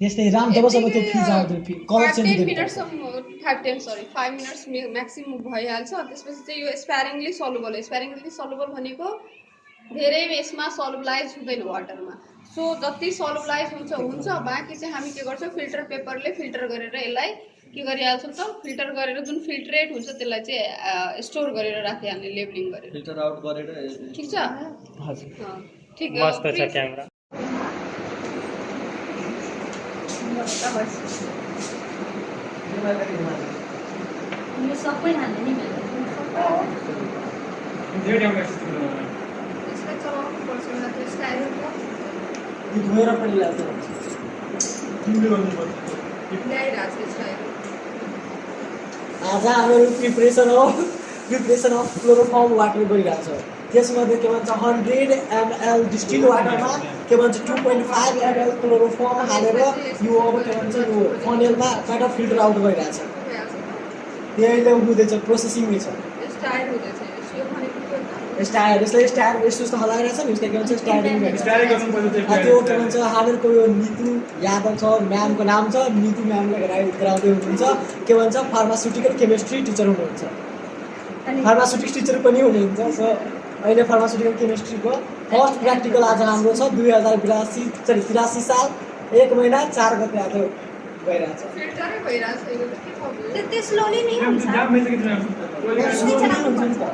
त्यस्तै राम जबसम्म त्यो फ्रिज आउँदैन colour change 10 minutes 5 minutes maximum भइहाल्छ त्यसपछि चाहिँ यो स्प्यारिङली सल्युबल हो स्प्यारिङली सल्युबल भनेको धेरै यसमा सल्युबलाइज हुँदैन वाटरमा सो जति सल्युबलाइज हुन्छ बाँकी चाहिँ हामी के गर्छौँ फिल्टर पेपरले फिल्टर गरेर यसलाई के गरिहाल्छौँ त फिल्टर गरेर जुन फिल्ट्रेट हुन्छ त्यसलाई चाहिँ स्टोर गरेर राखिहाल्ने लेबलिङ गरेर फिल्टर आउट गरेर ठिक छ हजुर ठिक मस्त छ क्यामेरा यो सबै हाल्ने नि मैले यसलाई चलाउनु पर्छ त्यो स्टाइलको यो धोएर पनि लाग्छ ल्याइरहेको छ स्टाइल आज हाम्रो प्रिपरेसन अफ क्लोरोफर्म वाटर गरिरहेको छ त्यसमध्ये के भन्छ 100 ml डिस्टिल वाटरमा के भन्छ 2.5 ml क्लोरोफर्म हालेर यो अब के भन्छ यो फनेलमा बाट फिल्टर आउट गरिरहेको छ त्यसले हुँदैछ प्रोसेसिङै छ स्टाइल हुँदैछ यो भनेको के हो स्टायर यसलाई स्टायर यस्तो यस्तो हलाइरहेछ नि उसले के भन्छ स्टायरिङ त्यो के भन्छ हामीहरूको यो नीतु यादव छ म्यामको नाम छ नीतु म्यामले गराउँदै हुनुहुन्छ के भन्छ फार्मास्युटिकल केमिस्ट्री टिचर हुनुहुन्छ फार्मास्युटिक्स टिचर पनि हुनुहुन्छ सो अहिले फार्मास्युटिकल केमिस्ट्रीको फर्स्ट प्र्याक्टिकल आज हाम्रो छ 2083 साल 1 महिना 4 गते आज भइरहेछ फिल्टरै भइरहेछ यो के प्रब्लम त्यो स्लोली नै हुन्छ हुन्छ नि त